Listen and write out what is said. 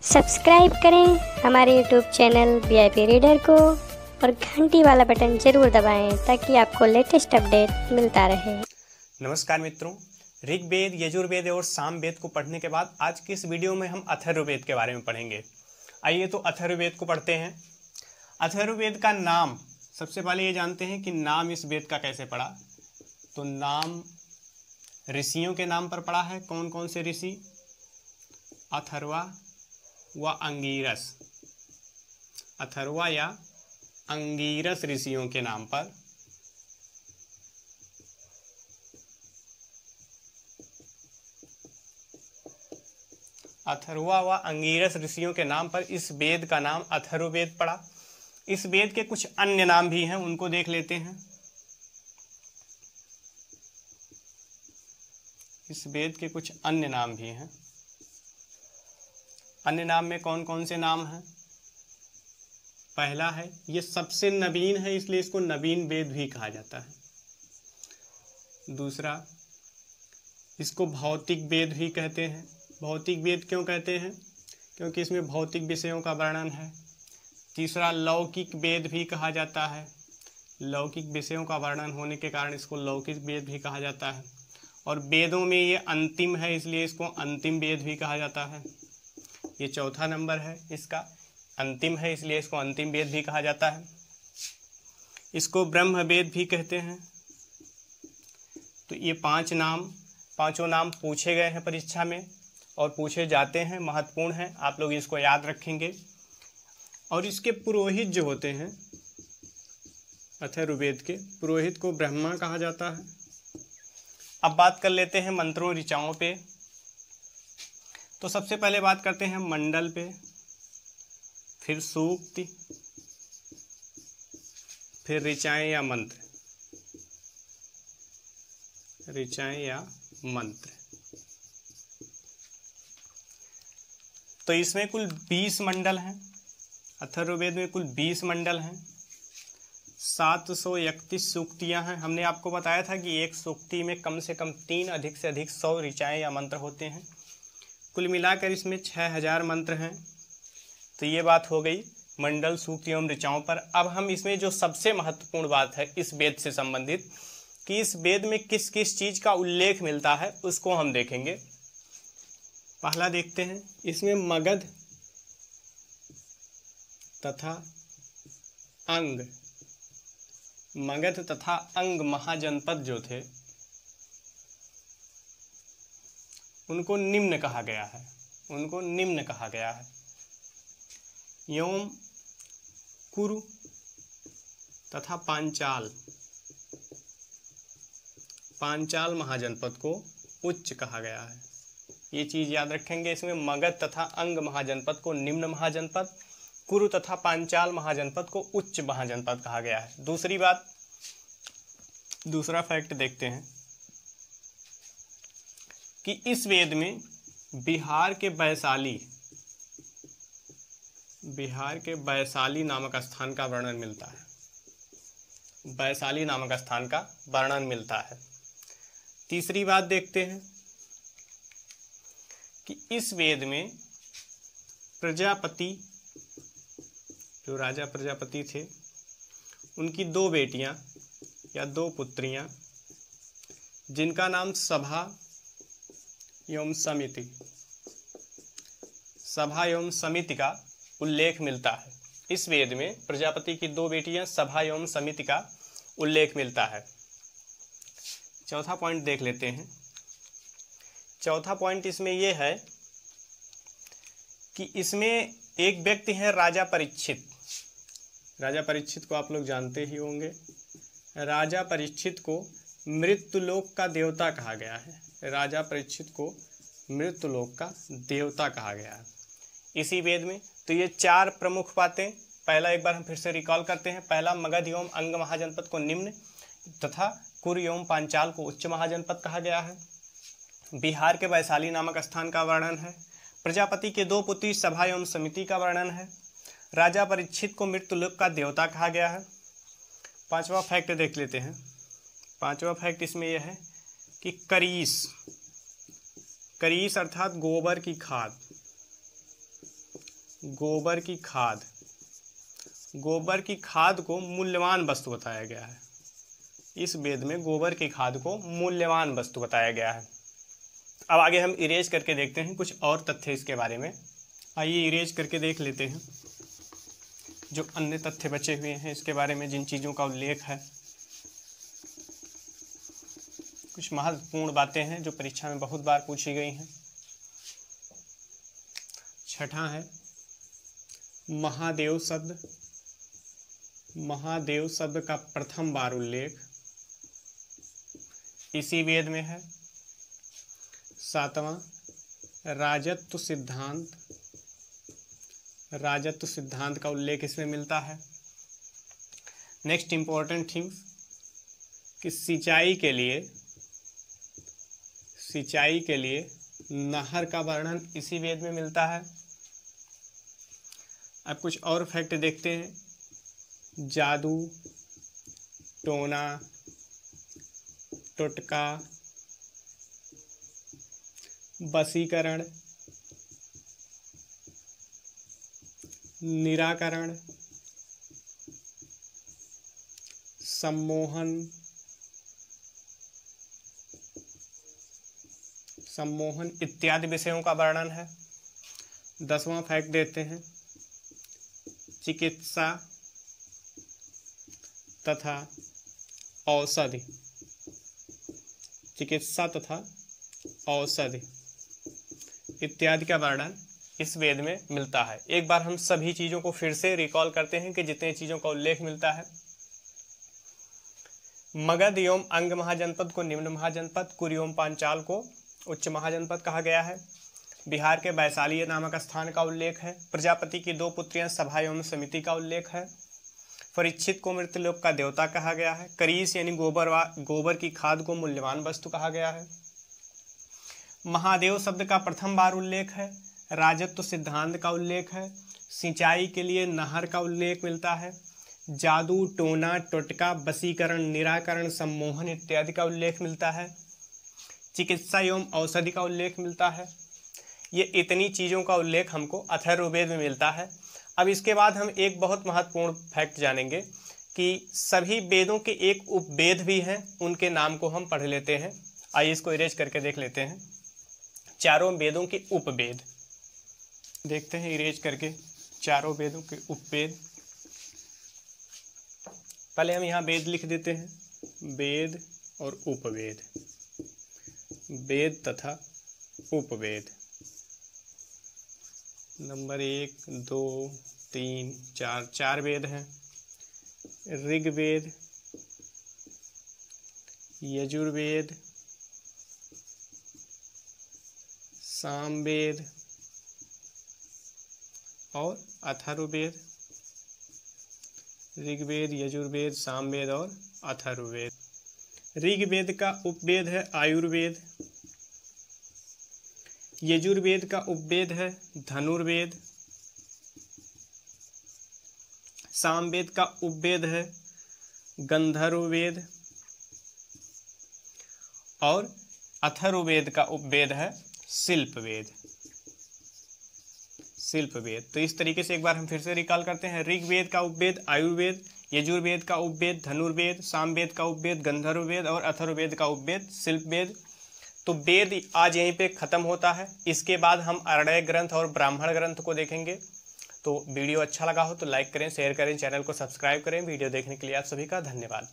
Subscribe करें हमारे YouTube channel VIP reader को और घंटी वाला बटन जरूर दबाएं ताकि आपको लेटेस्ट अपडेट मिलता रहे। नमस्कार मित्रों, ऋग्वेद, यजुर्वेद और सामवेद को पढ़ने के बाद आज की इस वीडियो में हम अथर्ववेद के बारे में पढ़ेंगे। आइए तो अथर्ववेद को पढ़ते हैं। अथर्ववेद का नाम, सबसे पहले ये जानते हैं कि नाम इस वेद का कैसे पड़ा। तो नाम ऋषियों के नाम पर पड़ा है। कौन कौन से ऋषि? अथर्वा व अंगिरस। अथर्वा या अंगिरस ऋषियों के नाम पर अथर्वा व अंगिरस ऋषियों के नाम पर इस वेद का नाम अथर्ववेद पड़ा। इस वेद के कुछ अन्य नाम भी हैं, उनको देख लेते हैं। इस वेद के कुछ अन्य नाम भी हैं। अन्य नाम में कौन कौन से नाम हैं? पहला है, ये सबसे नवीन है इसलिए इसको नवीन वेद भी कहा जाता है। दूसरा, इसको भौतिक वेद भी कहते हैं। भौतिक वेद क्यों कहते हैं? क्योंकि इसमें भौतिक विषयों का वर्णन है। तीसरा, लौकिक वेद भी कहा जाता है। लौकिक विषयों का वर्णन होने के कारण इसको लौकिक वेद भी कहा जाता है। और वेदों में ये अंतिम है इसलिए इसको अंतिम वेद भी कहा जाता है। ये चौथा नंबर है इसका, अंतिम है इसलिए इसको अंतिम वेद भी कहा जाता है। इसको ब्रह्म वेद भी कहते हैं। तो ये पांचों नाम पूछे गए हैं परीक्षा में और पूछे जाते हैं, महत्वपूर्ण हैं, आप लोग इसको याद रखेंगे। और इसके पुरोहित जो होते हैं, अथर्ववेद के पुरोहित को ब्रह्मा कहा जाता है। अब बात कर लेते हैं मंत्रों ऋचाओं पे। तो सबसे पहले बात करते हैं मंडल पे, फिर सूक्ति, फिर ऋचाएं या मंत्र। ऋचाएं या मंत्र। तो इसमें कुल 20 मंडल हैं। अथर्ववेद में कुल 20 मंडल हैं। 731 सूक्तियां हैं। हमने आपको बताया था कि एक सूक्ति में कम से कम 3, अधिक से अधिक 100 ऋचाएं या मंत्र होते हैं। कुल मिलाकर इसमें 6000 मंत्र हैं। तो ये बात हो गई मंडल, सूक्ति एवं ऋचाओं पर। अब हम इसमें जो सबसे महत्वपूर्ण बात है इस वेद से संबंधित, कि इस वेद में किस किस चीज का उल्लेख मिलता है, उसको हम देखेंगे। पहला देखते हैं, इसमें मगध तथा अंग, मगध तथा अंग महाजनपद जो थे उनको निम्न कहा गया है। उनको निम्न कहा गया है। एवं कुरु तथा पांचाल महाजनपद को उच्च कहा गया है। ये चीज याद रखेंगे। इसमें मगध तथा अंग महाजनपद को निम्न महाजनपद, कुरु तथा पांचाल महाजनपद को उच्च महाजनपद कहा गया है। दूसरी बात, दूसरा फैक्ट देखते हैं कि इस वेद में बिहार के वैशाली नामक स्थान का वर्णन मिलता है। वैशाली नामक स्थान का वर्णन मिलता है। तीसरी बात देखते हैं कि इस वेद में प्रजापति, जो राजा प्रजापति थे, उनकी 2 बेटियां या 2 पुत्रियां, जिनका नाम सभा एवं समिति का उल्लेख मिलता है। इस वेद में प्रजापति की 2 बेटियां सभा एवं समिति का उल्लेख मिलता है। चौथा पॉइंट देख लेते हैं। चौथा पॉइंट इसमें यह है कि इसमें एक व्यक्ति है राजा परीक्षित। राजा परीक्षित को आप लोग जानते ही होंगे। राजा परीक्षित को मृत्युलोक का देवता कहा गया है। राजा परीक्षित को मृत्युलोक का देवता कहा गया है इसी वेद में। तो ये 4 प्रमुख बातें, पहला एक बार हम फिर से रिकॉल करते हैं। पहला, मगध एवं अंग महाजनपद को निम्न तथा कुरु एवं पांचाल को उच्च महाजनपद कहा गया है। बिहार के वैशाली नामक स्थान का वर्णन है। प्रजापति के 2 पुत्री सभा एवं समिति का वर्णन है। राजा परीक्षित को मृत्युलोक का देवता कहा गया है। 5वां फैक्ट देख लेते हैं। 5वां फैक्ट इसमें यह है कि करीस अर्थात गोबर की खाद, गोबर की खाद, गोबर की खाद को मूल्यवान वस्तु बताया गया है। इस वेद में गोबर की खाद को मूल्यवान वस्तु बताया गया है। अब आगे हम इरेज करके देखते हैं कुछ और तथ्य इसके बारे में। आइए इरेज करके देख लेते हैं जो अन्य तथ्य बचे हुए हैं इसके बारे में, जिन चीज़ों का उल्लेख है। कुछ महत्वपूर्ण बातें हैं जो परीक्षा में बहुत बार पूछी गई हैं। छठा है महादेव शब्द। महादेव शब्द का प्रथम बार उल्लेख इसी वेद में है। सातवां राजत्व सिद्धांत, राजत्व सिद्धांत का उल्लेख इसमें मिलता है। नेक्स्ट इंपॉर्टेंट थिंग्स कि सिंचाई के लिए नहर का वर्णन इसी वेद में मिलता है। अब कुछ और फैक्ट देखते हैं। जादू, टोना, टोटका, वशीकरण, निराकरण, सम्मोहन इत्यादि विषयों का वर्णन है। 10वां फैक्ट देते हैं। चिकित्सा तथा औषधि, चिकित्सा तथा औषधि इत्यादि का वर्णन इस वेद में मिलता है। एक बार हम सभी चीज़ों को फिर से रिकॉल करते हैं कि जितने चीज़ों का उल्लेख मिलता है। मगध एवं अंग महाजनपद को निम्न महाजनपद, कुरु एवं पांचाल को उच्च महाजनपद कहा गया है। बिहार के वैशाली नामक स्थान का उल्लेख है। प्रजापति की 2 पुत्रियां सभा एवं समिति का उल्लेख है। परीक्षित को मृत्युलोक का देवता कहा गया है। करीस यानी गोबर की खाद को मूल्यवान वस्तु कहा गया है। महादेव शब्द का प्रथम बार उल्लेख है। राजत्व सिद्धांत का उल्लेख है। सिंचाई के लिए नहर का उल्लेख मिलता है। जादू, टोना, टोटका, वशीकरण, निराकरण, सम्मोहन इत्यादि का उल्लेख मिलता है। चिकित्सा एवं औषधि का उल्लेख मिलता है। ये इतनी चीज़ों का उल्लेख हमको अथर्ववेद में मिलता है। अब इसके बाद हम एक बहुत महत्वपूर्ण फैक्ट जानेंगे कि सभी वेदों के एक उपवेद भी हैं, उनके नाम को हम पढ़ लेते हैं। आइए इसको इरेज करके देख लेते हैं। चारों वेदों के उपवेद देखते हैं इरेज करके। चारों वेदों के उपवेद, पहले हम यहाँ वेद लिख देते हैं। वेद और उपवेद, वेद तथा उपवेद। नंबर 1, 2, 3, 4 चार वेद हैं। ऋग्वेद, यजुर्वेद, सामवेद और अथर्ववेद। ऋग्वेद, यजुर्वेद, सामवेद और अथर्ववेद। ऋग्वेद का उपवेद है आयुर्वेद। यजुर्वेद का उपवेद है धनुर्वेद। सामवेद का उपवेद है गंधर्ववेद और अथर्ववेद का उपवेद है शिल्पवेद। शिल्पवेद। तो इस तरीके से एक बार हम फिर से रिकॉल करते हैं। ऋग्वेद का उपवेद आयुर्वेद, यजुर्वेद का उपवेद धनुर्वेद, सामवेद का उपवेद गंधर्ववेद और अथर्ववेद का उपवेद शिल्पवेद। तो वेद आज यहीं पे ख़त्म होता है। इसके बाद हम अरण्य ग्रंथ और ब्राह्मण ग्रंथ को देखेंगे। तो वीडियो अच्छा लगा हो तो लाइक करें, शेयर करें, चैनल को सब्सक्राइब करें। वीडियो देखने के लिए आप सभी का धन्यवाद।